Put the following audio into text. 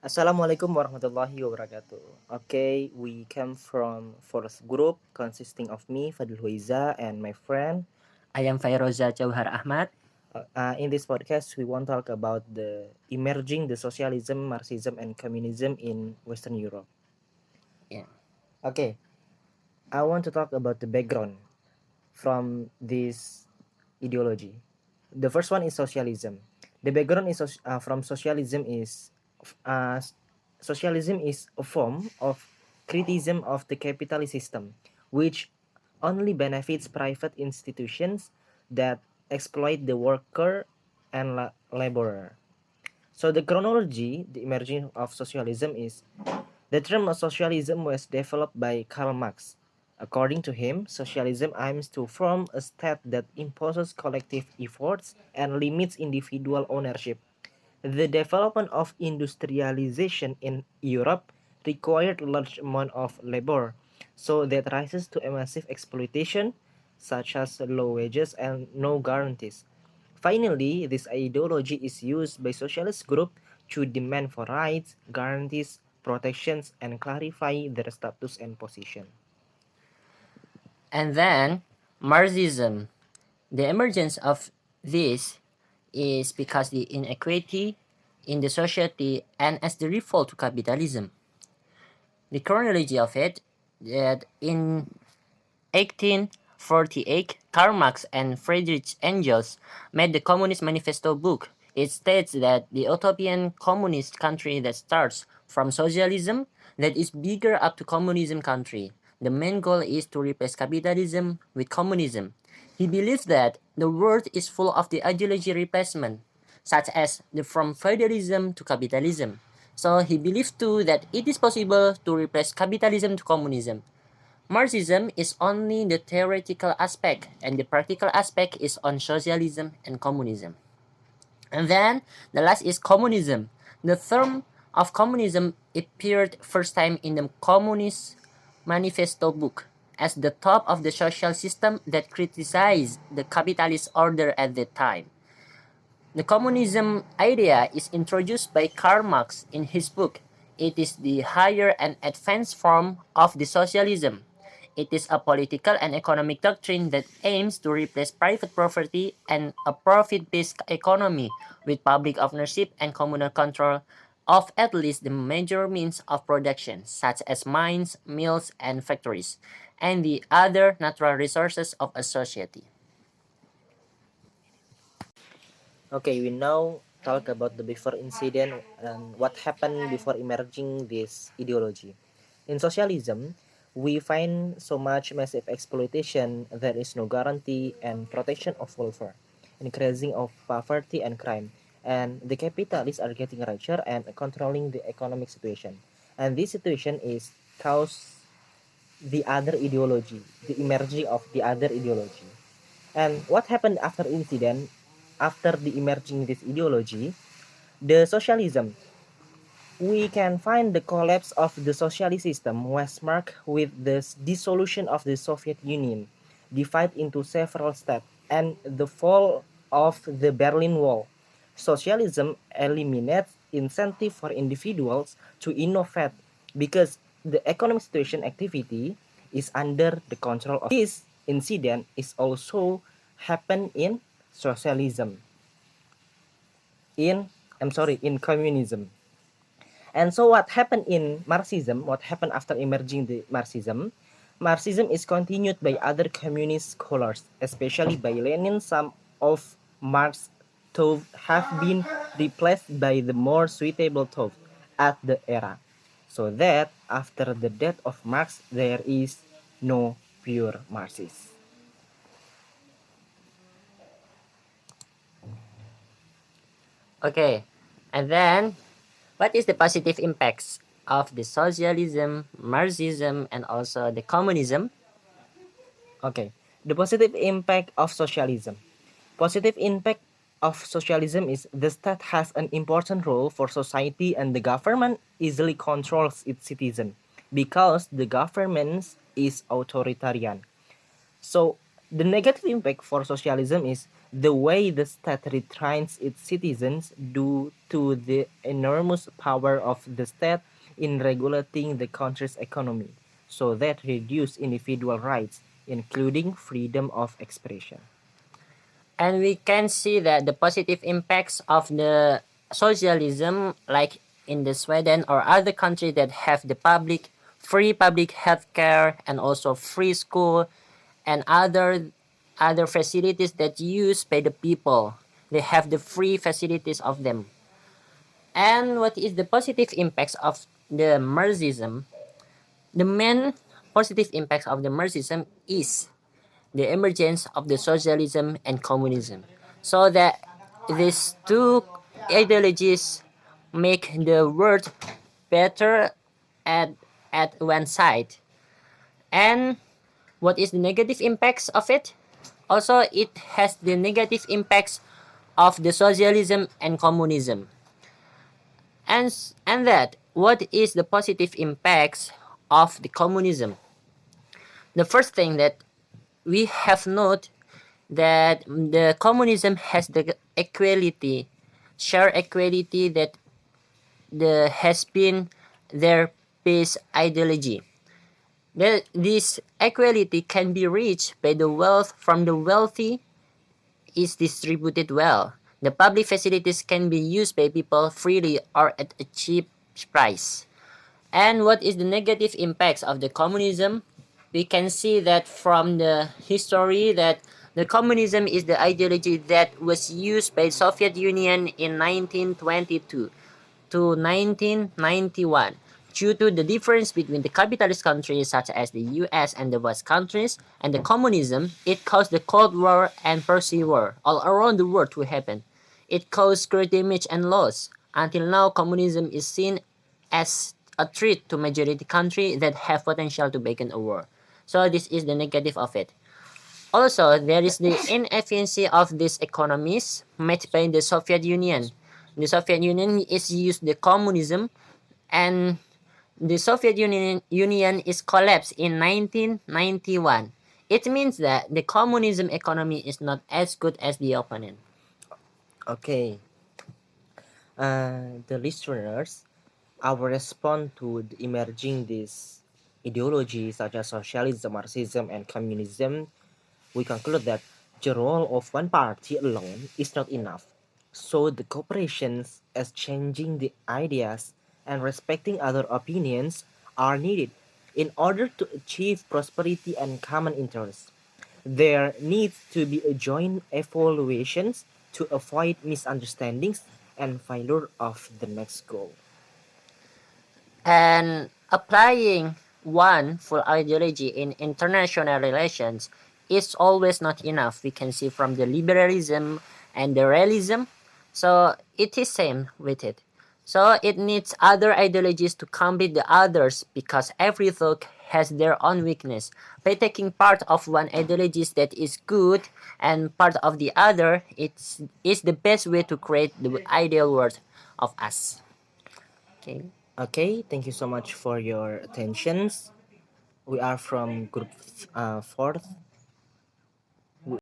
Assalamualaikum warahmatullahi wabarakatuh. Okay, we come from fourth group consisting of me, Fairoza, and my friend. I am Fairoza Jauhar Ahmad. In this podcast, we want to talk about the emerging the socialism, Marxism, and communism in Western Europe. Yeah. Okay, I want to talk about the background from this ideology. The first one is socialism. The background is from socialism is uh, socialism is a form of criticism of the capitalist system, which only benefits private institutions that exploit the worker and laborer. So the chronology, the emerging of socialism is the term of socialism was developed by Karl Marx. According to him, socialism aims to form a state that imposes collective efforts and limits individual ownership. The development of industrialization in Europe required large amount of labor, so that rises to a massive exploitation, such as low wages and no guarantees. Finally, this ideology is used by socialist groups to demand for rights, guarantees, protections, and clarify their status and position. And then Marxism. The emergence of this is because the inequity in the society and as the revolt to capitalism. The chronology of it that in 1848 Karl Marx and Friedrich Engels made the Communist Manifesto book. It states that the utopian communist country that starts from socialism that is bigger up to communism country. The main goal is to replace capitalism with communism. He believes that the world is full of the ideology replacement, such as the from feudalism to capitalism. So he believes too that it is possible to replace capitalism to communism. Marxism is only the theoretical aspect, and the practical aspect is on socialism and communism. And then the last is communism. The term of communism appeared first time in the Communist Manifesto book as the top of the social system that criticized the capitalist order at that time. The communism idea is introduced by Karl Marx in his book. It is the higher and advanced form of the socialism. It is a political and economic doctrine that aims to replace private property and a profit-based economy with public ownership and communal control of at least the major means of production, such as mines, mills, and factories, and the other natural resources of a society. Okay, we now talk about the before incident and what happened before emerging this ideology. In socialism, we find so much massive exploitation, there is no guarantee and protection of welfare, increasing of poverty and crime, and the capitalists are getting richer and controlling the economic situation. And this situation is caused the other ideology, the emerging of the other ideology. And what happened after incident, after the emerging this ideology, the socialism, we can find the collapse of the socialist system was marked with the dissolution of the Soviet Union, divided into several steps, and the fall of the Berlin Wall. Socialism eliminates incentive for individuals to innovate because the economic situation activity is under the control of this incident is also happened in socialism in communism. And so what happened in Marxism, what happened after emerging the Marxism, Marxism is continued by other communist scholars, especially by Lenin. Some of Marx's thought have been replaced by the more suitable thought at the era. So that after the death of Marx, there is no pure Marxist. Okay, and then what is the positive impacts of the socialism, Marxism, and also the communism? Okay, the positive impact of socialism. Positive impact of socialism is the state has an important role for society and the government easily controls its citizen because the government is authoritarian. So the negative impact for socialism is the way the state restrains its citizens due to the enormous power of the state in regulating the country's economy, so that reduce individual rights, including freedom of expression. And we can see that the positive impacts of the socialism, like in the Sweden or other countries that have the free public healthcare and also free school and other facilities that used by the people. They have the free facilities of them. And what is the positive impacts of the Marxism? The main positive impacts of the Marxism is the emergence of the socialism and communism. So that these two ideologies make the world better at, at one side. And what is the negative impacts of it? Also, it has the negative impacts of the socialism and communism. And that, what is the positive impacts of the communism? The first thing that we have noted that the communism has the equality, share equality that has been their base ideology. This equality can be reached by the wealth from the wealthy is distributed well. The public facilities can be used by people freely or at a cheap price. And what is the negative impacts of the communism? We can see that from the history that the communism is the ideology that was used by Soviet Union in 1922 to 1991. Due to the difference between the capitalist countries such as the US and the West countries and the communism, it caused the Cold War and Persian War all around the world to happen. It caused great damage and loss. Until now, communism is seen as a threat to majority countries that have potential to begin a war. So this is the negative of it. Also, there is the inefficiency of these economies made by the Soviet Union. The Soviet Union is used the communism, and the Union is collapsed in 1991. It means that the communism economy is not as good as the opponent. Okay, the listeners, our response to the emerging these ideologies such as socialism, Marxism, and communism, we conclude that the role of one party alone is not enough. So the cooperations exchanging the ideas and respecting other opinions are needed in order to achieve prosperity and common interests. There needs to be a joint evaluations to avoid misunderstandings and failure of the next goal. And applying one full ideology in international relations is always not enough. We can see from the liberalism and the realism. So it is same with it. So it needs other ideologies to complete the others because every thought has their own weakness. By taking part of one ideology that is good and part of the other, it's is the best way to create the ideal world of us. Okay. Okay, thank you so much for your attentions. We are from group 4th